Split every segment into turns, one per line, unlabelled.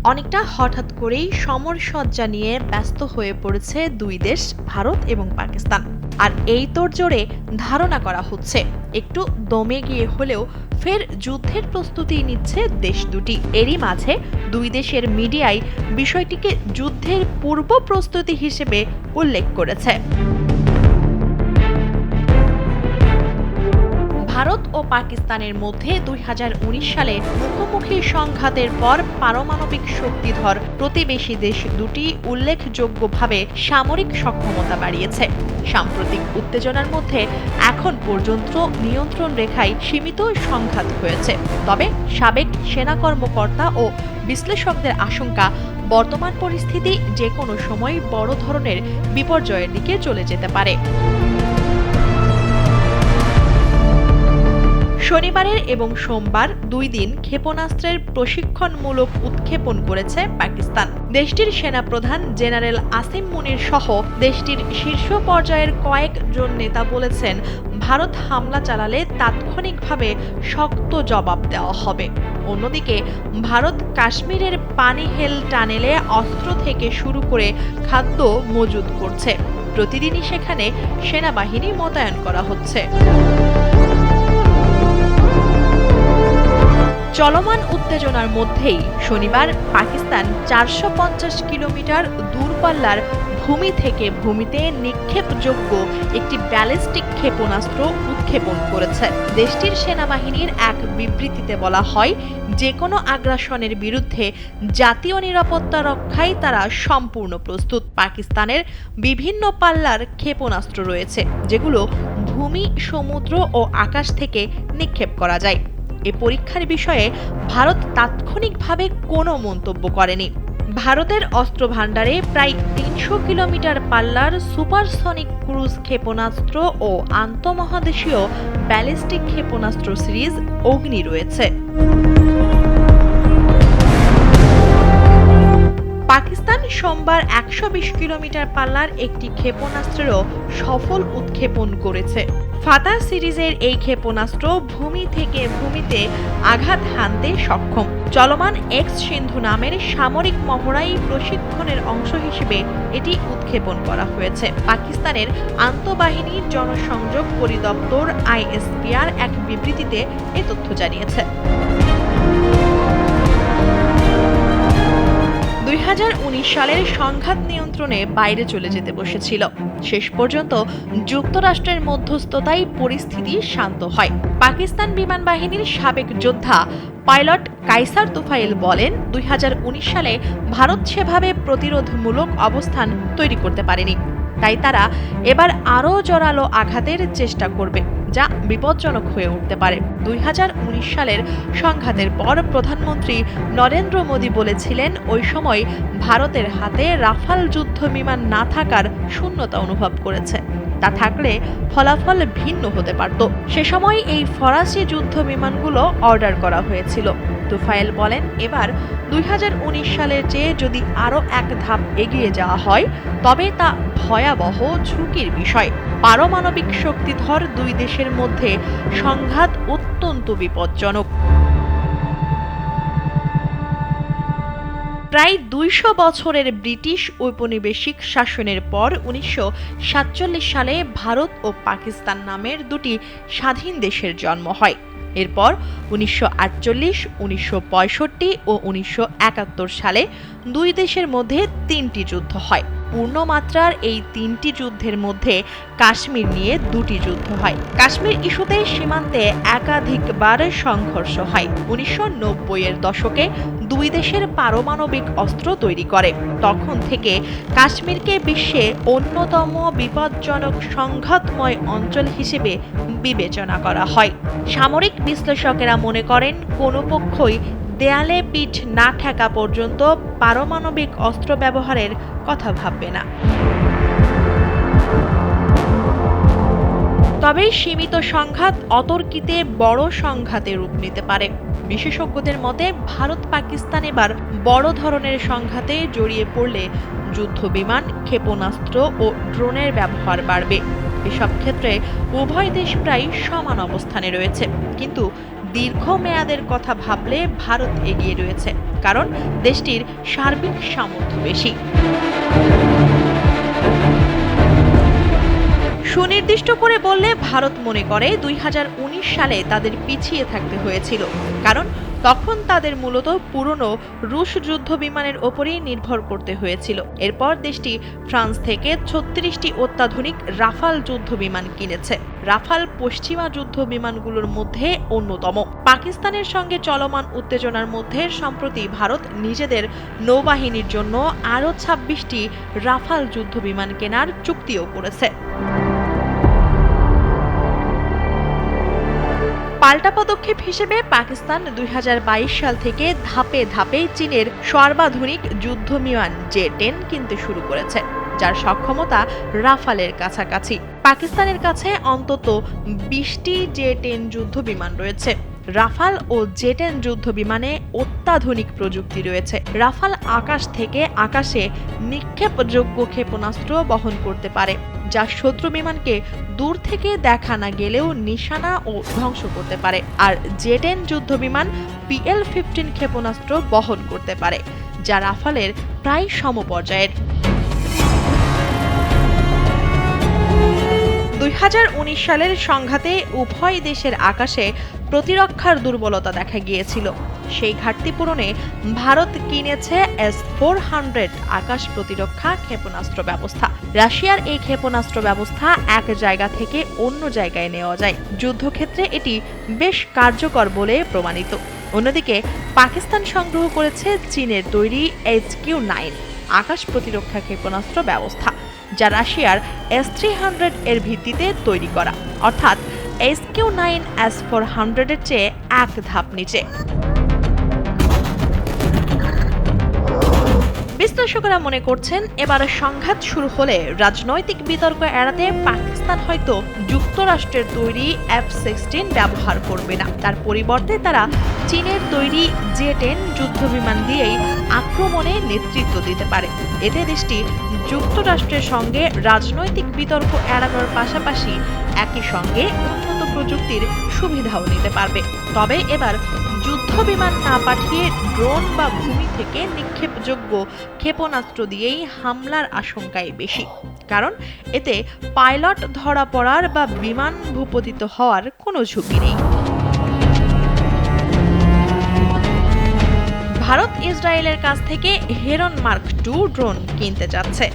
অনেকটা হঠাৎ করেই সমরসজ্জা নিয়ে ব্যস্ত হয়ে পড়েছে দুই দেশ, ভারত এবং পাকিস্তান। আর এই তোড়জোড়ে ধারণা করা হচ্ছে একটু দমে গিয়ে হলেও ফের যুদ্ধের প্রস্তুতি নিচ্ছে দেশ দুটি। এরই মাঝে দুই দেশের মিডিয়ায় বিষয়টিকে যুদ্ধের পূর্ব প্রস্তুতি হিসেবে উল্লেখ করেছে। ভারত ও পাকিস্তানের মধ্যে ২০১৯ সালে মুখোমুখি সংঘাতের পর পারমাণবিক শক্তিধর প্রতিবেশী দেশ দুটি উল্লেখযোগ্যভাবে সামরিক সক্ষমতা বাড়িয়েছে। সাম্প্রতিক উত্তেজনার মধ্যে এখন পর্যন্ত নিয়ন্ত্রণ রেখায় সীমিত সংঘাত হয়েছে। তবে সাবেক সেনা কর্মকর্তা ও বিশ্লেষকদের আশঙ্কা, বর্তমান পরিস্থিতি যে কোনো সময় বড় ধরনের বিপর্যয়ের দিকে চলে যেতে পারে। শনিবারের এবং সোমবার দুই দিন ক্ষেপণাস্ত্রের প্রশিক্ষণমূলক উৎক্ষেপণ করেছে পাকিস্তান। দেশটির সেনাপ্রধান জেনারেল আসিম মুনির সহ দেশটির শীর্ষ পর্যায়ের কয়েকজন নেতা বলেছেন, ভারত হামলা চালালে তাৎক্ষণিকভাবে শক্ত জবাব দেওয়া হবে। অন্যদিকে ভারত কাশ্মীরের পানিহেল টানেলে অস্ত্র থেকে শুরু করে খাদ্য মজুত করছে। প্রতিদিনই সেখানে সেনাবাহিনী মোতায়েন করা হচ্ছে। চলমান উত্তেজনার মধ্যেই শনিবার পাকিস্তান ৪৫০ কিলোমিটার দূরপাল্লার ভূমি থেকে ভূমিতে নিক্ষেপযোগ্য একটি ব্যালিস্টিক ক্ষেপণাস্ত্র উৎক্ষেপণ করেছে। দেশটির সেনাবাহিনীর এক বিবৃতিতে বলা হয়, যে কোনো আগ্রাসনের বিরুদ্ধে জাতীয় নিরাপত্তা রক্ষায় তারা সম্পূর্ণ প্রস্তুত। পাকিস্তানের বিভিন্ন পাল্লার ক্ষেপণাস্ত্র রয়েছে, যেগুলো ভূমি, সমুদ্র ও আকাশ থেকে নিক্ষেপ করা যায়। এ পরীক্ষার বিষয়ে ভারত তাৎক্ষণিকভাবে কোনো মন্তব্য করেনি। ভারতের অস্ত্র ভাণ্ডারে প্রায় ৩০০ কিলোমিটার পাল্লার সুপারসনিক ক্রুজ ক্ষেপণাস্ত্র ও আন্তঃমহাদেশীয় ব্যালিস্টিক ক্ষেপণাস্ত্র সিরিজ অগ্নি রয়েছে। পাকিস্তান সোমবার ১২০ কিলোমিটার পাল্লার একটি ক্ষেপণাস্ত্রেরও সফল উৎক্ষেপণ করেছে। ফাতা সিরিজের এই ক্ষেপণাস্ত্র ভূমি থেকে ভূমিতে আঘাত হানতে সক্ষম। চলমান এক্স সিন্ধু নামের সামরিক মহড়াই প্রশিক্ষণের অংশ হিসেবে এটি উৎক্ষেপণ করা হয়েছে। পাকিস্তানের আন্তঃবাহিনী জনসংযোগ পরিদপ্তর ISPR এক বিবৃতিতে এ তথ্য জানিয়েছে। ২০১৯ সালের সংঘাত নিয়ন্ত্রণে বাইরে চলে যেতে বসেছিল। শেষ পর্যন্ত যুক্তরাষ্ট্রের মধ্যস্থতায় পরিস্থিতি শান্ত হয়। পাকিস্তান বিমান বাহিনীর সাবেক যোদ্ধা পাইলট কাইসার তুফাইল বলেন, ২০১৯ সালে ভারত সেভাবে প্রতিরোধমূলক অবস্থান তৈরি করতে পারেনি। তাই তারা এবার আরও জোরালো আঘাতের চেষ্টা করবে, যা বিপজ্জনক হয়ে উঠতে পারে। ২০১৯ সালের সংঘাতের পর প্রধানমন্ত্রী নরেন্দ্র মোদী বলেছিলেন, ওই সময় ভারতের হাতে রাফাল যুদ্ধ বিমান না থাকার শূন্যতা অনুভব করেছে। তা থাকলে ফলাফল ভিন্ন হতে পারত। সে সময় এই ফরাসি যুদ্ধ বিমানগুলো অর্ডার করা হয়েছিল। তুফাইল বলেন, এবার ২০১৯ সালের চেয়ে যদি আরও এক ধাপ এগিয়ে যাওয়া হয়, তবে তা ভয়াবহ ঝুঁকির বিষয়। পারমাণবিক শক্তিধর দুই দেশের মধ্যে সংঘাত অত্যন্ত বিপজ্জনক। প্রায় ২০০ বছরের ব্রিটিশ ঔপনিবেশিক শাসনের পর ১৯৪৭ সালে ভারত ও পাকিস্তান নামের দুটি স্বাধীন দেশের জন্ম হয়। এরপর ১৯৪৮, ১৯৬৫ ও ১৯৭১ সালে দুই দেশের মধ্যে ৩টি যুদ্ধ হয়। পূর্ণমাত্রার এই ৩টি যুদ্ধের মধ্যে কাশ্মীর নিয়ে ২টি যুদ্ধ হয়। কাশ্মীর ইস্যুতে সীমান্তে একাধিকবার সংঘর্ষ হয়। ১৯৯০-এর দশকে দুই দেশের পারমাণবিক অস্ত্র তৈরি করে। তখন থেকে কাশ্মীরকে বিশ্বে অন্যতম বিপজ্জনক সংঘাতময় অঞ্চল হিসেবে বিবেচনা করা হয়। সামরিক বিশ্লেষকেরা মনে করেন, কোনো পক্ষই দেয়ালে পিঠ না ঠেকা পর্যন্ত পারমাণবিক অস্ত্র ব্যবহারের কথা ভাববে না। তবে সীমিত সংঘাত অতর্কিতে বড় সংঘাতে রূপ নিতে পারে। বিশেষজ্ঞদের মতে, ভারত পাকিস্তান এবার বড় ধরনের সংঘাতে জড়িয়ে পড়লে যুদ্ধবিমান, ক্ষেপণাস্ত্র ও ড্রোনের ব্যবহার বাড়বে। এসব ক্ষেত্রে উভয় দেশ প্রায় সমান অবস্থানে রয়েছে, কিন্তু দীর্ঘমেয়াদের কথা ভাবলে ভারত এগিয়ে রয়েছে, কারণ দেশটির সার্বিক সামর্থ্য বেশি। সুনির্দিষ্ট করে বললে ভারত মনে করে 2019 সালে তাদের পিছিয়ে থাকতে হয়েছিল, কারণ তখন তাদের মূলত পুরনো রুশ যুদ্ধ বিমানের ওপরেই নির্ভর করতে হয়েছিল। এরপর দেশটি ফ্রান্স থেকে 36টি অত্যাধুনিক রাফাল যুদ্ধ বিমান কিনেছে। রাফাল পশ্চিমা যুদ্ধ বিমানগুলোর মধ্যে অন্যতম। পাকিস্তানের সঙ্গে চলমান উত্তেজনার মধ্যে সম্প্রতি ভারত নিজেদের নৌবাহিনীর জন্য আরও 26টি রাফাল যুদ্ধ বিমান কেনার চুক্তিও করেছে। পাল্টা পদক্ষেপ হিসেবে পাকিস্তান 2022 সাল থেকে ধাপে ধাপে চীনের সর্বাধুনিক যুদ্ধ বিমান জে-10 কিনতে শুরু করেছে, যার সক্ষমতা রাফালের কাছাকাছি। পাকিস্তানের কাছে অন্তত 20টি জে-10 যুদ্ধ বিমান রয়েছে। রাফাল ও জে-10 যুদ্ধ বিমানে অত্যাধুনিক প্রযুক্তি রয়েছে। রাফাল আকাশ থেকে আকাশে নিক্ষেপযোগ্য ক্ষেপণাস্ত্র বহন করতে পারে, যা শত্রু বিমানকে দূর থেকে দেখা না গেলেও নিশানা ও ধ্বংস করতে পারে। আর জে-10 যুদ্ধ বিমান PL-15 ক্ষেপণাস্ত্র বহন করতে পারে, যা রাফালের প্রায় সমপর্যায়ের। 2019 সালের সংঘাতে উভয় দেশের আকাশে প্রতিরক্ষার দুর্বলতা দেখা গিয়েছিল। সেই ঘাটতি পূরণে ভারত কিনেছে S-400 আকাশ প্রতিরক্ষা ক্ষেপণাস্ত্র ব্যবস্থা। রাশিয়ার এই ক্ষেপণাস্ত্র ব্যবস্থা এক জায়গা থেকে অন্য জায়গায় নেওয়া যায়। যুদ্ধক্ষেত্রে এটি বেশ কার্যকর বলে প্রমাণিত। অন্যদিকে পাকিস্তান সংগ্রহ করেছে চীনের তৈরি HQ-9 আকাশ প্রতিরক্ষা ক্ষেপণাস্ত্র ব্যবস্থা, যা রাশিয়ার S-300 এর ভিত্তিতে তৈরি করা, অর্থাৎ HQ-9 S-400 এর চেয়ে এক ধাপ নিচে। বিশ্লেষকরা মনে করছেন, এবার সংঘাত শুরু হলে রাজনৈতিক বিতর্ক এড়াতে পাকিস্তান হয়তো যুক্তরাষ্ট্রের তৈরি F-16 ব্যবহার করবে না। তার পরিবর্তে তারা চীনের তৈরি জে-10 যুদ্ধবিমান দিয়েই আক্রমণে নেতৃত্ব দিতে পারে। এতে দেশটি যুক্তরাষ্ট্রের সঙ্গে রাজনৈতিক বিতর্ক এড়ানোর পাশাপাশি একই সঙ্গে উন্নত প্রযুক্তির সুবিধাও নিতে পারবে। তবে এবার যুদ্ধ বিমান না পাঠিয়ে ড্রোন বা ভূমি থেকে নিক্ষেপযোগ্য ক্ষেপণাস্ত্র দিয়েই হামলার আশঙ্কাই বেশি, কারণ এতে পাইলট ধরা পড়ার বা বিমান ভূপতিত হওয়ার কোনো ঝুঁকি নেই। ভারত ইসরায়েলের কাছ থেকে হেরন মার্ক 2 ড্রোন কিনতে যাচ্ছে।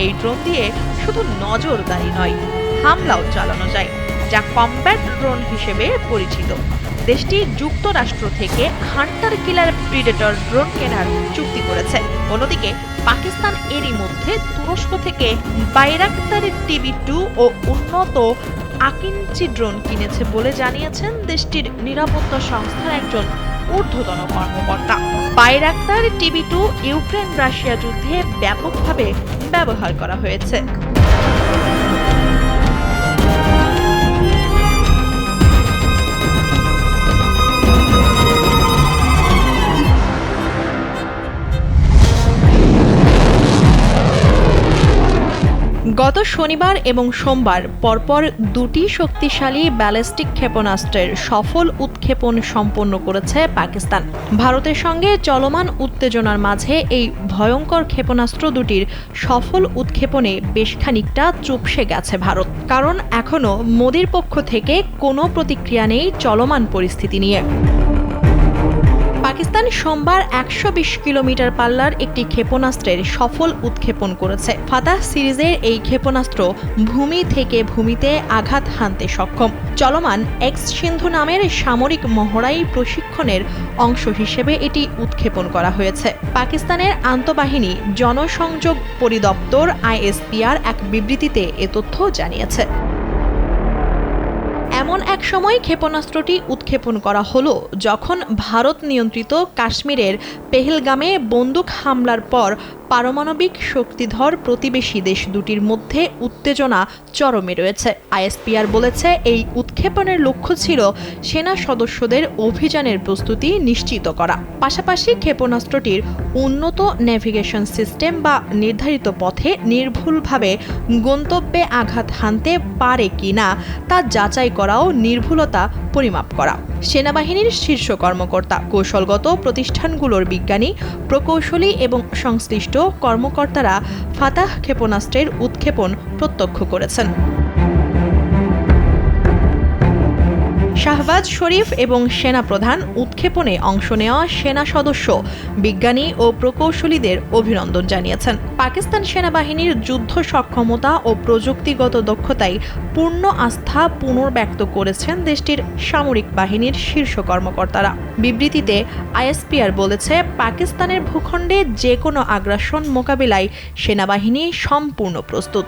এই ড্রোন দিয়ে শুধু নজরদারি নয়, হামলাও চালানো যায়, যা কমব্যাট ড্রোন হিসেবে পরিচিত। দেশটি যুক্তরাষ্ট্র থেকে হান্টার কিলার প্রিডেটর ড্রোন কেনার চুক্তি করেছে। অন্যদিকে পাকিস্তান এরই মধ্যে তুরস্ক থেকে বাইরাক্তার TB2 ও উন্নত আকিঞ্চি ড্রোন কিনেছে বলে জানিয়েছেন দেশটির নিরাপত্তা সংস্থার একজন ঊর্ধ্বতন কর্মকর্তা। বাইরাক্তার TB2 ইউক্রেন রাশিয়া যুদ্ধে ব্যাপকভাবে ব্যবহার করা হয়েছে। গত শনিবার এবং সোমবার পরপর দুটি শক্তিশালী ব্যালিস্টিক ক্ষেপণাস্ত্রের সফল উৎক্ষেপণ সম্পন্ন করেছে পাকিস্তান। ভারতের সঙ্গে চলমান উত্তেজনার মাঝে এই ভয়ঙ্কর ক্ষেপণাস্ত্র দুটির সফল উৎক্ষেপণে বেশ খানিকটা চুপসে গেছে ভারত, কারণ এখনও মোদির পক্ষ থেকে কোনো প্রতিক্রিয়া নেই চলমান পরিস্থিতি নিয়ে। পাকিস্তান সোমবার 120 কিলোমিটার পাল্লার একটি ক্ষেপণাস্ত্রের সফল উৎক্ষেপণ করেছে। ফাতাহ সিরিজের এই ক্ষেপণাস্ত্র ভূমি থেকে ভূমিতে আঘাত হানতে সক্ষম। চলমান এক্স সিন্ধু নামের সামরিক মহড়াই প্রশিক্ষণের অংশ হিসেবে এটি উৎক্ষেপণ করা হয়েছে। পাকিস্তানের আন্তঃবাহিনী জনসংযোগ পরিদপ্তর ISPR এক বিবৃতিতে এ তথ্য জানিয়েছে। এমন এক সময় ক্ষেপণাস্ত্রটি উৎক্ষেপণ করা হলো যখন ভারত নিয়ন্ত্রিত কাশ্মীরের পেহেলগামে বন্দুক হামলার পর পারমাণবিক শক্তিধর প্রতিবেশী দেশ দুটির মধ্যে উত্তেজনা চরমে রয়েছে। আইএসপিআর বলেছে, এই উৎক্ষেপণের লক্ষ্য ছিল সেনা সদস্যদের অভিযানের প্রস্তুতি নিশ্চিত করা। পাশাপাশি ক্ষেপণাস্ত্রটির উন্নত নেভিগেশন সিস্টেম বা নির্ধারিত পথে নির্ভুলভাবে গন্তব্যে আঘাত হানতে পারে কিনা তা যাচাই করাও নির্ভুলতা পরিমাপ করা। সেনাবাহিনীর শীর্ষ কর্মকর্তা, কৌশলগত প্রতিষ্ঠানগুলোর বিজ্ঞানী, প্রকৌশলী এবং সংশ্লিষ্ট কর্মকর্তারা ফাতাহ ক্ষেপণাস্ত্রের উৎক্ষেপণ প্রত্যক্ষ করেছেন। শাহবাজ শরীফ এবং সেনাপ্রধান উৎক্ষেপণে অংশ নেওয়া সেনা সদস্য, বিজ্ঞানী ও প্রকৌশলীদের অভিনন্দন জানিয়েছেন। পাকিস্তান সেনাবাহিনীর যুদ্ধ সক্ষমতা ও প্রযুক্তিগত দক্ষতায় পূর্ণ আস্থা পুনর্ব্যক্ত করেছেন দেশটির সামরিক বাহিনীর শীর্ষ কর্মকর্তারা। বিবৃতিতে আইএসপিআর বলেছে, পাকিস্তানের ভূখণ্ডে যে কোনো আগ্রাসন মোকাবিলায় সেনাবাহিনী সম্পূর্ণ প্রস্তুত।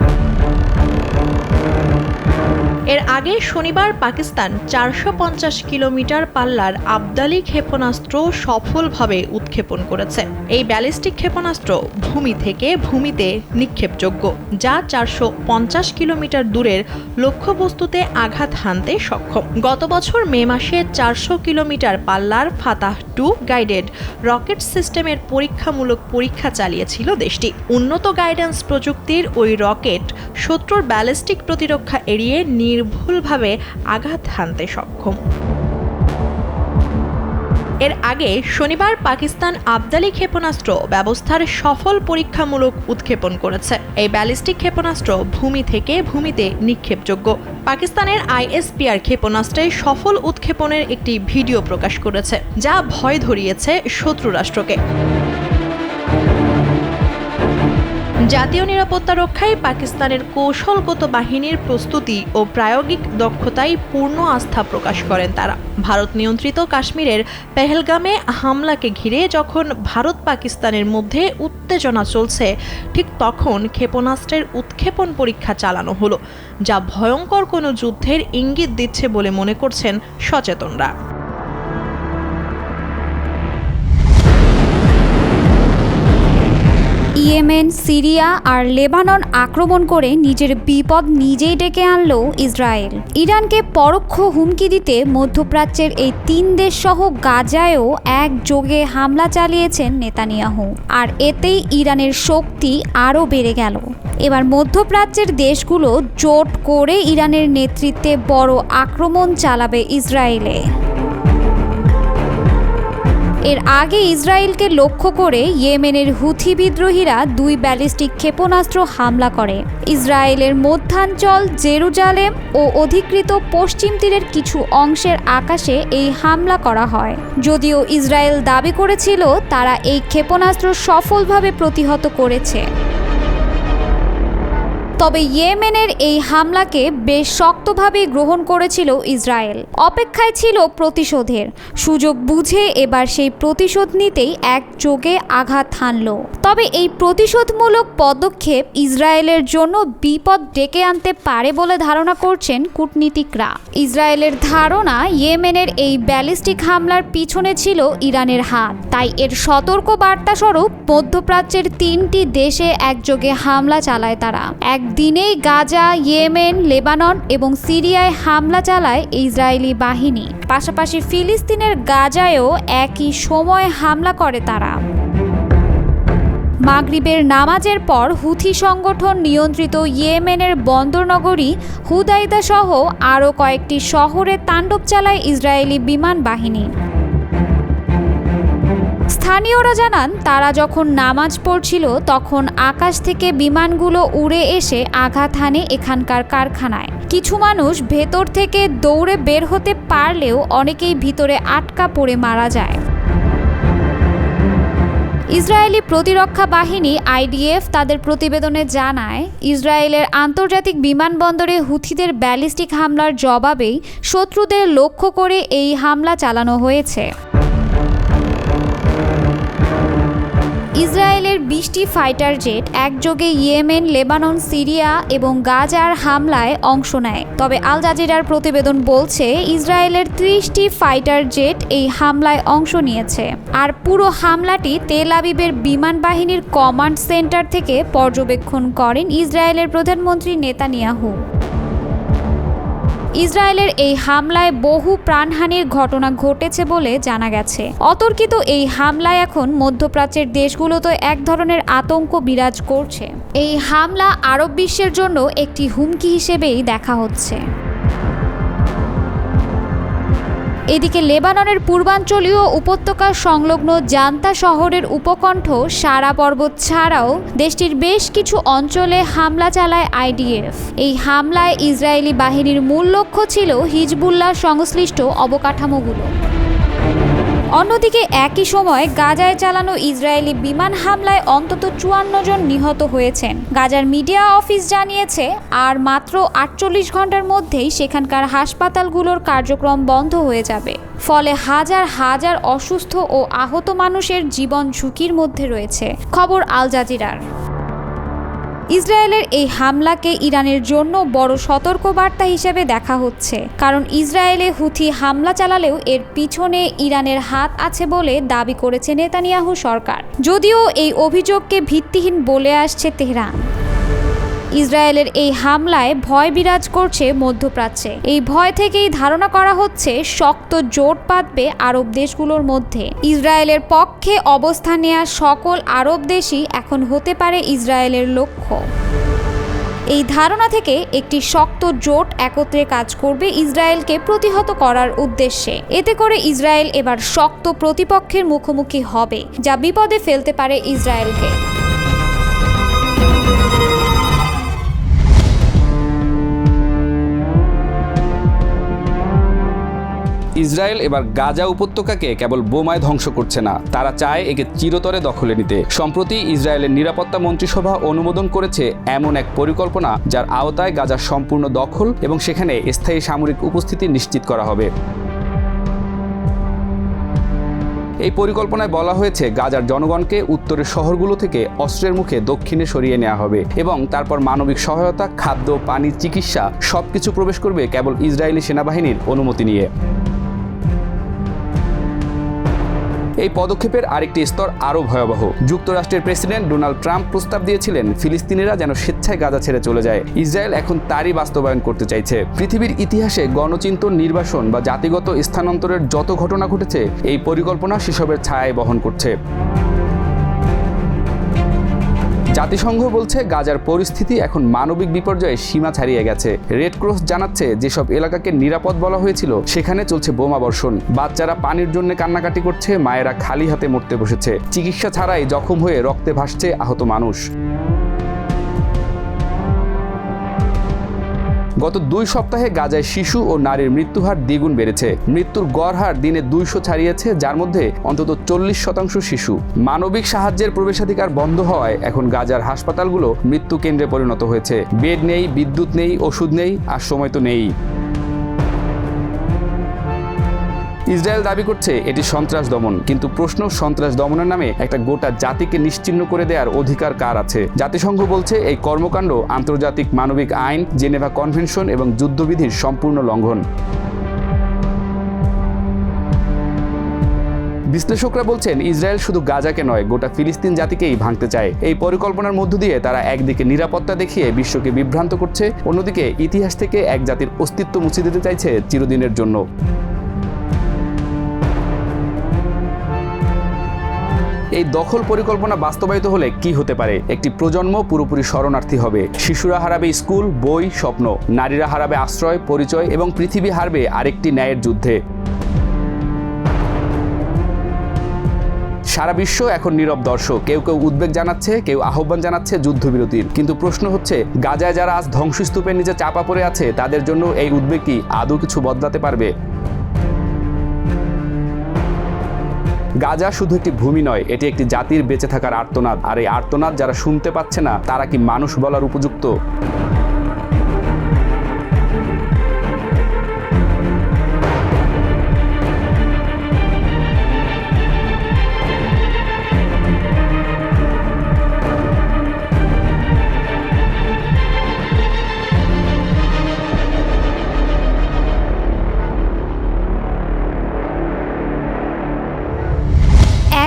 এর আগে শনিবার পাকিস্তান 450 কিলোমিটার পাল্লার আবদালি ক্ষেপণাস্ত্র সফলভাবে উৎক্ষেপণ করেছে। এই ব্যালিস্টিক ক্ষেপণাস্ত্র ভূমি থেকে ভূমিতে নিক্ষেপযোগ্য, যা 450 কিলোমিটার দূরের লক্ষ্যবস্তুতে আঘাত হানতে সক্ষম। গত বছর মে মাসে 400 কিলোমিটার পাল্লার ফাতাহ-2 গাইডেড রকেট সিস্টেমের পরীক্ষামূলক পরীক্ষা চালিয়েছিল দেশটি। উন্নত গাইডেন্স প্রযুক্তির ওই রকেট শত্রুর ব্যালিস্টিক প্রতিরক্ষা এড়িয়ে নির্ভুলভাবে আঘাত হানতে সক্ষম। এর আগে শনিবার পাকিস্তান আবদালি ক্ষেপণাস্ত্র ব্যবস্থার সফল পরীক্ষামূলক উৎক্ষেপণ করেছে। এই ব্যালিস্টিক ক্ষেপণাস্ত্র ভূমি থেকে ভূমিতে নিক্ষেপযোগ্য। পাকিস্তানের আইএসপিআর ক্ষেপণাস্ত্রের সফল উৎক্ষেপণের একটি ভিডিও প্রকাশ করেছে, যা ভয় ধরিয়েছে শত্রু রাষ্ট্রকে। জাতীয় নিরাপত্তা রক্ষায় পাকিস্তানের কৌশলগত বাহিনীর প্রস্তুতি ও প্রায়োগিক দক্ষতায় পূর্ণ আস্থা প্রকাশ করেন তারা। ভারত নিয়ন্ত্রিত কাশ্মীরের পেহেলগামে হামলাকে ঘিরে যখন ভারত পাকিস্তানের মধ্যে উত্তেজনা চলছে, ঠিক তখন ক্ষেপণাস্ত্রের উৎক্ষেপণ পরীক্ষা চালানো হলো, যা ভয়ঙ্কর কোনো যুদ্ধের ইঙ্গিত দিচ্ছে বলে মনে করছেন সচেতনরা।
ইয়েমেন, সিরিয়া আর লেবানন আক্রমণ করে নিজের বিপদ নিজেই ডেকে আনল ইসরায়েল। ইরানকে পরোক্ষ হুমকি দিতে মধ্যপ্রাচ্যের এই 3 দেশ সহ গাজায়ও একযোগে হামলা চালিয়েছেন নেতানিয়াহু, আর এতেই ইরানের শক্তি আরও বেড়ে গেল। এবার মধ্যপ্রাচ্যের দেশগুলো জোট করে ইরানের নেতৃত্বে বড় আক্রমণ চালাবে ইসরায়েলে। এর আগে ইসরায়েলকে লক্ষ্য করে ইয়েমেনের হুথি বিদ্রোহীরা 2 ব্যালিস্টিক ক্ষেপণাস্ত্র হামলা করে। ইসরায়েলের মধ্যাঞ্চল, জেরুজালেম ও অধিকৃত পশ্চিম তীরের কিছু অংশের আকাশে এই হামলা করা হয়। যদিও ইসরায়েল দাবি করেছিল তারা এই ক্ষেপণাস্ত্র সফলভাবে প্রতিহত করেছে। তবে ইয়েমেনের এই হামলাকে বেশ শক্তভাবে গ্রহণ করেছিল ইসরায়েল। অপেক্ষায় ছিল প্রতিশোধের। সুযোগ বুঝে এবার সেই প্রতিশোধ নিতেই একযোগে আঘাত হানল। তবে এই প্রতিশোধমূলক পদক্ষেপ ইসরায়েলের জন্য বিপদ ডেকে আনতে পারে বলে ধারণা করছেন কূটনীতিকরা। ইসরায়েলের ধারণা, ইয়েমেনের এই ব্যালিস্টিক হামলার পিছনে ছিল ইরানের হাত। তাই এর সতর্ক বার্তা স্বরূপ মধ্যপ্রাচ্যের 3টি দেশে একযোগে হামলা চালায় তারা। একদিনেই গাজা, ইয়েমেন, লেবানন এবং সিরিয়ায় হামলা চালায় ইসরায়েলি বাহিনী। পাশাপাশি ফিলিস্তিনের গাজায়ও একই সময় হামলা করে তারা। মাগরিবের নামাজের পর হুথি সংগঠন নিয়ন্ত্রিত ইয়েমেনের বন্দরনগরী হুদাইদা সহ আরও কয়েকটি শহরে তাণ্ডব চালায় ইসরায়েলি বিমান বাহিনী। স্থানীয়রা জানান, তারা যখন নামাজ পড়ছিল তখন আকাশ থেকে বিমানগুলো উড়ে এসে আঘাত হানে এখানকার কারখানায়। কিছু মানুষ ভেতর থেকে দৌড়ে বের হতে পারলেও অনেকেই ভিতরে আটকা পড়ে মারা যায়। ইসরায়েলি প্রতিরক্ষা বাহিনী আইডিএফ তাদের প্রতিবেদনে জানায়, ইসরায়েলের আন্তর্জাতিক বিমানবন্দরে হুথিদের ব্যালিস্টিক হামলার জবাবেই শত্রুদের লক্ষ্য করে এই হামলা চালানো হয়েছে। ইসরায়েলের 20টি ফাইটার জেট একযোগে ইয়েমেন, লেবানন, সিরিয়া এবং গাজার হামলায় অংশ নেয়। তবে আল জাজিরার প্রতিবেদন বলছে ইসরায়েলের 30টি ফাইটার জেট এই হামলায় অংশ নিয়েছে। আর পুরো হামলাটি তেল আবিবের বিমান বাহিনীর কমান্ড সেন্টার থেকে পর্যবেক্ষণ করেন ইসরায়েলের প্রধানমন্ত্রী নেতানিয়াহু। ইসরায়েলের এই হামলায় বহু প্রাণহানির ঘটনা ঘটেছে বলে জানা গেছে। অতর্কিত এই হামলায় এখন মধ্যপ্রাচ্যের দেশগুলোতে এক ধরনের আতঙ্ক বিরাজ করছে। এই হামলা আরব বিশ্বের জন্য একটি হুমকি হিসেবেই দেখা হচ্ছে। এদিকে লেবাননের পূর্বাঞ্চলীয় উপত্যকা সংলগ্ন জান্তা শহরের উপকণ্ঠ সারা পর্বত ছাড়াও দেশটির বেশ কিছু অঞ্চলে হামলা চালায় আইডিএফ। এই হামলায় ইসরায়েলি বাহিনীর মূল লক্ষ্য ছিল হিজবুল্লাহ সংশ্লিষ্ট অবকাঠামোগুলো। অন্যদিকে একই সময় গাজায় চালানো ইসরায়েলি বিমান হামলায় অন্তত 54 জন নিহত হয়েছেন। গাজার মিডিয়া অফিস জানিয়েছে আর মাত্র 48 ঘন্টার মধ্যেই সেখানকার হাসপাতালগুলোর কার্যক্রম বন্ধ হয়ে যাবে। ফলে হাজার হাজার অসুস্থ ও আহত মানুষের জীবন ঝুঁকির মধ্যে রয়েছে। খবর আল জাজিরার। ইসরায়েলের এই হামলাকে ইরানের জন্য বড় সতর্কবার্তা হিসেবে দেখা হচ্ছে, কারণ ইসরায়েলে হুথি হামলা চালালেও এর পিছনে ইরানের হাত আছে বলে দাবি করেছে নেতানিয়াহু সরকার, যদিও এই অভিযোগকে ভিত্তিহীন বলে আসছে তেহরান। ইসরায়েলের এই হামলায় ভয় বিরাজ করছে মধ্যপ্রাচ্যে। এই ভয় থেকেই ধারণা করা হচ্ছে শক্ত জোট বাঁধবে আরব দেশগুলোর মধ্যে। ইসরায়েলের পক্ষে অবস্থান নেওয়া সকল আরব দেশই এখন হতে পারে ইসরায়েলের লক্ষ্য। এই ধারণা থেকে একটি শক্ত জোট একত্রে কাজ করবে ইসরায়েলকে প্রতিহত করার উদ্দেশ্যে। এতে করে ইসরায়েল এবার শক্ত প্রতিপক্ষের মুখোমুখি হবে, যা বিপদে ফেলতে পারে ইসরায়েলকে।
ইসরায়েল এবার গাজা উপত্যকাকে কেবল বোমায় ধ্বংস করছে না, তারা চায় একে চিরতরে দখলে নিতে। সম্প্রতি ইসরায়েলের নিরাপত্তা মন্ত্রিসভা অনুমোদন করেছে এমন এক পরিকল্পনা যার আওতায় গাজার সম্পূর্ণ দখল এবং সেখানে স্থায়ী সামরিক উপস্থিতি নিশ্চিত করা হবে। এই পরিকল্পনায় বলা হয়েছে গাজার জনগণকে উত্তরের শহরগুলো থেকে অস্ত্রের মুখে দক্ষিণে সরিয়ে নেওয়া হবে এবং তারপর মানবিক সহায়তা, খাদ্য, পানি, চিকিৎসা সবকিছু প্রবেশ করবে কেবল ইসরায়েলি সেনাবাহিনীর অনুমতি নিয়ে। এই পদক্ষেপের আরেকটি স্তর আরও ভয়াবহ। যুক্তরাষ্ট্রের প্রেসিডেন্ট ডোনাল্ড ট্রাম্প প্রস্তাব দিয়েছিলেন ফিলিস্তিনিরা যেন স্বেচ্ছায় গাজা ছেড়ে চলে যায়। ইসরায়েল এখন তারই বাস্তবায়ন করতে চাইছে। পৃথিবীর ইতিহাসে গণচিন্তন, নির্বাসন বা জাতিগত স্থানান্তরের যত ঘটনা ঘটেছে এই পরিকল্পনা সেসবের ছায়ায় বহন করছে। জাতিসংঘ বলছে গাজার পরিস্থিতি এখন মানবিক বিপর্যয়ে সীমা ছাড়িয়ে গেছে। রেড ক্রস জানাচ্ছে যেসব এলাকাকে নিরাপদ বলা হয়েছিল সেখানে চলছে বোমা বর্ষণ। বাচ্চারা পানির জন্য কান্নাকাটি করছে, মায়েরা খালি হাতে মরতে বসেছে। চিকিৎসা ছাড়াই জখম হয়ে রক্তে ভাসছে আহত মানুষ। গত 2 সপ্তাহে গাজায় শিশু ও নারীর মৃত্যুহার দ্বিগুণ বেড়েছে। মৃত্যুর গড় হার দিনে 200 ছাড়িয়েছে, যার মধ্যে অন্তত 40% শিশু। মানবিক সাহায্যের প্রবেশাধিকার বন্ধ হওয়ায় এখন গাজার হাসপাতালগুলো মৃত্যু কেন্দ্রে পরিণত হয়েছে। বেড নেই, বিদ্যুৎ নেই, ওষুধ নেই, আর সময় তো নেই। ইসরায়েল দাবি করছে এটি সন্ত্রাস দমন, কিন্তু প্রশ্ন, সন্ত্রাস দমনের নামে একটা গোটা জাতিকে নিশ্চিহ্ন করে দেওয়ার অধিকার কার আছে? জাতিসংঘ বলছে এই কর্মকাণ্ড আন্তর্জাতিক মানবিক আইন, জেনেভা কনভেনশন এবং যুদ্ধবিধির সম্পূর্ণ লঙ্ঘন। বিশ্লেষকরা বলছেন ইসরায়েল শুধু গাজাকে নয়, গোটা ফিলিস্তিন জাতিকেই ভাঙতে চায়। এই পরিকল্পনার মধ্য দিয়ে তারা একদিকে নিরাপত্তা দেখিয়ে বিশ্বকে বিভ্রান্ত করছে, অন্যদিকে ইতিহাস থেকে এক জাতির অস্তিত্ব মুছে দিতে চাইছে চিরদিনের জন্য। এই দখল পরিকল্পনা বাস্তবায়িত হলে কি হতে পারে? একটি প্রজন্ম পুরোপুরি শরণার্থী হবে। শিশুরা হারাবে স্কুল, বই, স্বপ্ন। নারীরা হারাবে আশ্রয়, পরিচয় এবং পৃথিবী হারবে আরেকটি ন্যায়ের যুদ্ধে। সারা বিশ্ব এখন নীরব দর্শক। কেউ কেউ উদ্বেগ জানাচ্ছে, কেউ আহ্বান জানাচ্ছে যুদ্ধবিরতির। কিন্তু প্রশ্ন হচ্ছে, গাজায় যারা আজ ধ্বংসস্তূপের নিচে চাপা পড়ে আছে তাদের জন্য এই উদ্বেগ কি আদৌ কিছু বদলাতে পারবে? গাজা শুধু একটি ভূমি নয়, এটি একটি জাতির বেঁচে থাকার আর্তনাদ। আর এই আর্তনাদ যারা শুনতে পাচ্ছে না তারা কি মানুষ বলার উপযুক্ত?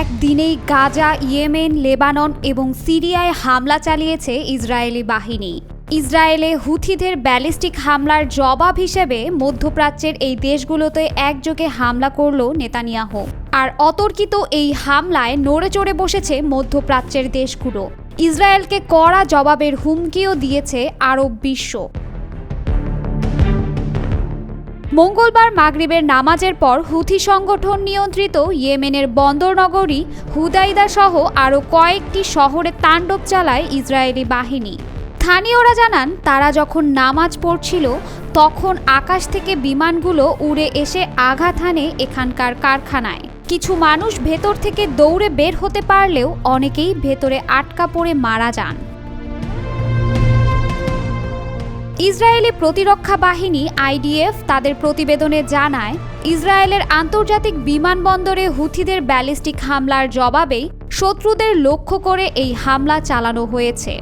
একদিনেই গাজা, ইয়েমেন, লেবানন এবং সিরিয়ায় হামলা চালিয়েছে ইসরায়েলি বাহিনী। ইসরায়েলে হুথিদের ব্যালিস্টিক হামলার জবাব হিসেবে মধ্যপ্রাচ্যের এই দেশগুলোতে একযোগে হামলা করল নেতানিয়াহু। আর অতর্কিত এই হামলায় নড়ে চড়ে বসেছে মধ্যপ্রাচ্যের দেশগুলো। ইসরায়েলকে কড়া জবাবের হুমকিও দিয়েছে আরব বিশ্ব। মঙ্গলবার মাগরিবের নামাজের পর হুথি সংগঠন নিয়ন্ত্রিত ইয়েমেনের বন্দরনগরী হুদাইদা সহ আরও কয়েকটি শহরে তাণ্ডব চালায় ইসরায়েলি বাহিনী। স্থানীয়রা জানান, তারা যখন নামাজ পড়ছিল তখন আকাশ থেকে বিমানগুলো উড়ে এসে আঘাত হানে এখানকার কারখানায়। কিছু মানুষ ভেতর থেকে দৌড়ে বের হতে পারলেও অনেকেই ভেতরে আটকা পড়ে মারা যান। ইসরায়েলি প্রতিরক্ষা বাহিনী IDF তাদের প্রতিবেদনে জানায়, ইসরায়েলের আন্তর্জাতিক বিমানবন্দরে হুথিদের ব্যালিস্টিক হামলার জবাবেই শত্রুদের লক্ষ্য করে এই হামলা চালানো হয়েছে।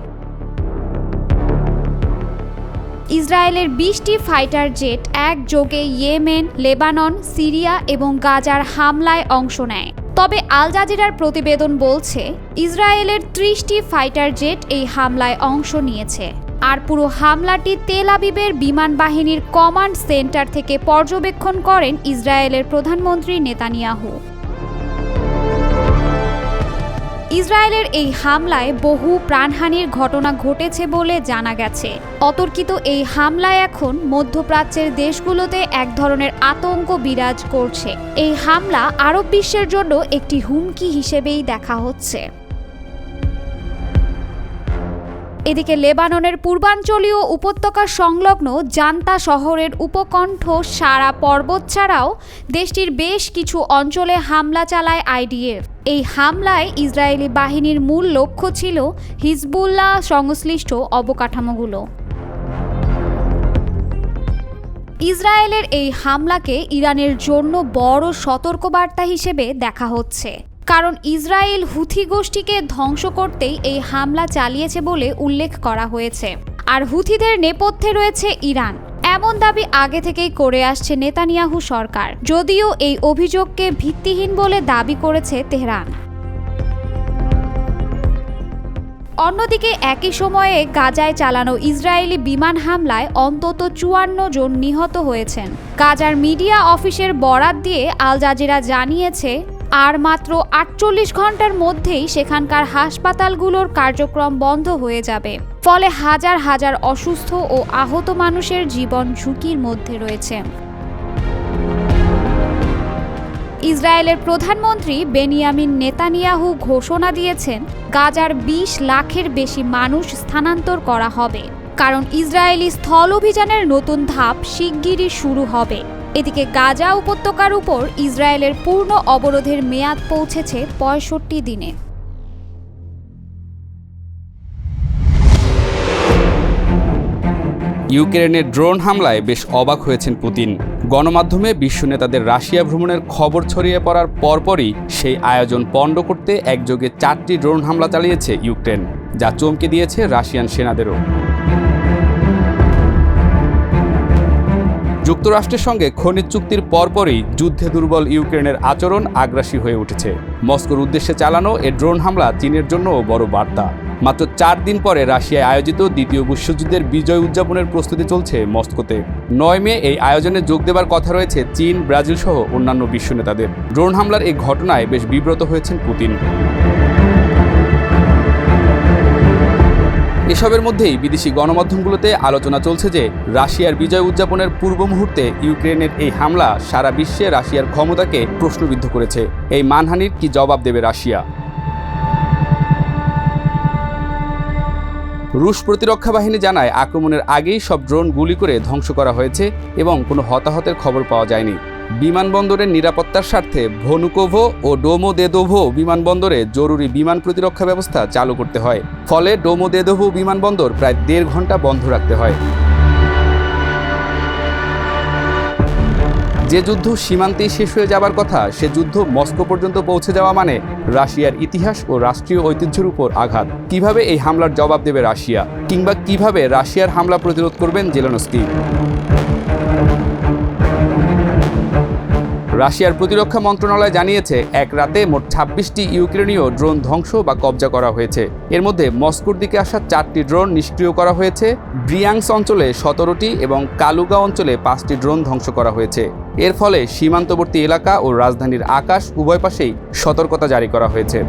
ইসরায়েলের 20টি ফাইটার জেট একযোগে ইয়েমেন, লেবানন, সিরিয়া এবং গাজার হামলায় অংশ নেয়। তবে আল জাজিরার প্রতিবেদন বলছে, ইসরায়েলের 30টি ফাইটার জেট এই হামলায় অংশ নিয়েছে। আর পুরো হামলাটি তেল আবিবের বিমান বাহিনীর কমান্ড সেন্টার থেকে পর্যবেক্ষণ করেন ইসরায়েলের প্রধানমন্ত্রী নেতানিয়াহু। ইসরায়েলের এই হামলায় বহু প্রাণহানির ঘটনা ঘটেছে বলে জানা গেছে। অতর্কিত এই হামলায় এখন মধ্যপ্রাচ্যের দেশগুলোতে এক ধরনের আতঙ্ক বিরাজ করছে। এই হামলা আরব বিশ্বের জন্য একটি হুমকি হিসেবেই দেখা হচ্ছে। এদিকে লেবাননের পূর্বাঞ্চলীয় উপত্যকা সংলগ্ন জান্তা শহরের উপকণ্ঠ সারা পর্বত ছাড়াও দেশটির বেশ কিছু অঞ্চলে হামলা চালায় IDF। এই হামলায় ইসরায়েলি বাহিনীর মূল লক্ষ্য ছিল হিজবুল্লাহ সংশ্লিষ্ট অবকাঠামোগুলো। ইসরায়েলের এই হামলাকে ইরানের জন্য বড় সতর্কবার্তা হিসেবে দেখা হচ্ছে, কারণ ইসরায়েল হুথি গোষ্ঠীকে ধ্বংস করতেই এই হামলা চালিয়েছে বলে উল্লেখ করা হয়েছে। আর হুথিদের নেপথ্যে রয়েছে ইরান, এমন দাবি আগে থেকেই করে আসছে নেতানিয়াহু সরকার, যদিও এই অভিযোগকে ভিত্তিহীন বলে দাবি করেছে তেহরান। অন্যদিকে একই সময়ে গাজায় চালানো ইসরায়েলি বিমান হামলায় অন্তত 54 জন নিহত হয়েছেন। গাজার মিডিয়া অফিসের বরাত দিয়ে আল জাজিরা জানিয়েছে, আর মাত্র 48 ঘন্টার মধ্যেই সেখানকার হাসপাতালগুলোর কার্যক্রম বন্ধ হয়ে যাবে। ফলে হাজার হাজার অসুস্থ ও আহত মানুষের জীবন ঝুঁকির মধ্যে রয়েছে। ইসরায়েলের প্রধানমন্ত্রী বেনিয়ামিন নেতানিয়াহু ঘোষণা দিয়েছেন, গাজার 20 লাখের বেশি মানুষ স্থানান্তর করা হবে, কারণ ইসরায়েলি স্থল অভিযানের নতুন ধাপ শিগগিরই শুরু হবে। এদিকে গাজা উপত্যকার উপর ইসরায়েলের পূর্ণ অবরোধের মেয়াদ পৌঁছেছে 65 দিনে।
ইউক্রেনের ড্রোন হামলায় বেশ অবাক হয়েছেন পুতিন। গণমাধ্যমে বিশ্ব নেতাদের রাশিয়া ভ্রমণের খবর ছড়িয়ে পড়ার পরপরই সেই আয়োজন পণ্ড করতে একযোগে 4টি ড্রোন হামলা চালিয়েছে ইউক্রেন, যা চমকে দিয়েছে রাশিয়ান সেনাদেরও। যুক্তরাষ্ট্রের সঙ্গে খনিজ চুক্তির পরপরই যুদ্ধে দুর্বল ইউক্রেনের আচরণ আগ্রাসী হয়ে উঠেছে। মস্কোর উদ্দেশ্যে চালানো এ ড্রোন হামলা চীনের জন্যও বড় বার্তা। মাত্র 4 দিন পরে রাশিয়ায় আয়োজিত দ্বিতীয় বিশ্বযুদ্ধের বিজয় উদযাপনের প্রস্তুতি চলছে মস্কোতে। 9 মে এই আয়োজনে যোগ দেবার কথা রয়েছে চীন, ব্রাজিল সহ অন্যান্য বিশ্ব নেতাদের। ড্রোন হামলার এই ঘটনায় বেশ বিব্রত হয়েছেন পুতিন। এসবের মধ্যেই বিদেশি গণমাধ্যমগুলোতে আলোচনা চলছে যে রাশিয়ার বিজয় উদযাপনের পূর্ব মুহূর্তে ইউক্রেনের এই হামলা সারা বিশ্বে রাশিয়ার ক্ষমতাকে প্রশ্নবিদ্ধ করেছে। এই মানহানির কি জবাব দেবে রাশিয়া? রুশ প্রতিরক্ষা বাহিনী জানায়, আক্রমণের আগেই সব ড্রোন গুলি করে ধ্বংস করা হয়েছে এবং কোনো হতাহতের খবর পাওয়া যায়নি। বিমানবন্দরের নিরাপত্তার স্বার্থে ভনুকোভো ও ডোমোদেদোভো বিমানবন্দরে জরুরি বিমান প্রতিরক্ষা ব্যবস্থা চালু করতে হয়। ফলে ডোমোদেদোভো বিমানবন্দর প্রায় 1.5 ঘন্টা বন্ধ রাখতে হয়। যে যুদ্ধ সীমান্তেই শেষ হয়ে যাবার কথা, সে যুদ্ধ মস্কো পর্যন্ত পৌঁছে যাওয়া মানে রাশিয়ার ইতিহাস ও রাষ্ট্রীয় ঐতিহ্যের উপর আঘাত। কিভাবে এই হামলার জবাব দেবে রাশিয়া, কিংবা কিভাবে রাশিয়ার হামলা প্রতিরোধ করবেন জেলেনস্কি? রাশিয়ার প্রতিরক্ষা মন্ত্রণালয় জানিয়েছে এক রাতে মোট 26টি ইউক্রেনীয় ড্রোন ধ্বংস বা কবজা করা হয়েছে। এর মধ্যে মস্কোর দিকে আসা 4টি ড্রোন নিষ্ক্রিয় করা হয়েছে, ব্রিয়াংস অঞ্চলে 17টি এবং কালুগা অঞ্চলে 5টি ড্রোন ধ্বংস করা হয়েছে। এর ফলে সীমান্তবর্তী এলাকা ও রাজধানীর আকাশ উভয় পাশেই সতর্কতা জারি করা হয়েছে।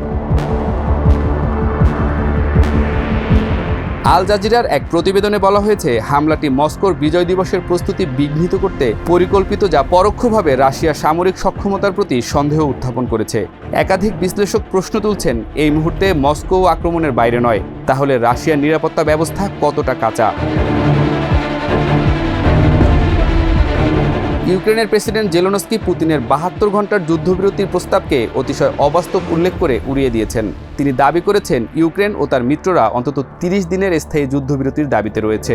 আল জাজিরার এক প্রতিবেদনে বলা হয়েছে, হামলাটি মস্কোর বিজয় দিবসের প্রস্তুতি বিঘ্নিত করতে পরিকল্পিত, যা পরোক্ষভাবে রাশিয়ার সামরিক সক্ষমতার প্রতি সন্দেহ উত্থাপন করেছে। একাধিক বিশ্লেষক প্রশ্ন তুলছেন, এই মুহূর্তে মস্কো আক্রমণের বাইরে নয়, তাহলে রাশিয়ার নিরাপত্তা ব্যবস্থা কতটা কাঁচা? ইউক্রেনের প্রেসিডেন্ট জেলেনস্কি পুতিনের 72 ঘন্টার যুদ্ধবিরতির প্রস্তাবকে অতিশয় অবাস্তব উল্লেখ করে উড়িয়ে দিয়েছেন। তিনি দাবি করেছেন, ইউক্রেন ও তার মিত্ররা অন্তত 30 দিনের স্থায়ী যুদ্ধবিরতির দাবিতে রয়েছে।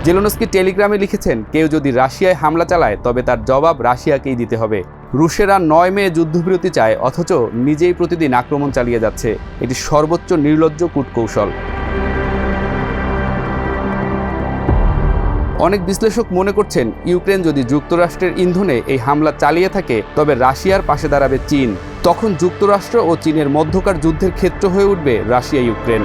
জেলেনস্কি টেলিগ্রামে লিখেছেন, কেউ যদি রাশিয়ায় হামলা চালায় তবে তার জবাব রাশিয়াকেই দিতে হবে। রুশেরা 9 মে যুদ্ধবিরতি চায়, অথচ নিজেই প্রতিদিন আক্রমণ চালিয়ে যাচ্ছে। এটি সর্বোচ্চ নির্লজ্জ কূটকৌশল। অনেক বিশ্লেষক মনে করছেন, ইউক্রেন যদি যুক্তরাষ্ট্রের ইন্ধনে এই হামলা চালিয়ে থাকে তবে রাশিয়ার পাশে দাঁড়াবে চীন। তখন যুক্তরাষ্ট্র ও চীনের মধ্যকার যুদ্ধের ক্ষেত্র হয়ে উঠবে রাশিয়া ইউক্রেন।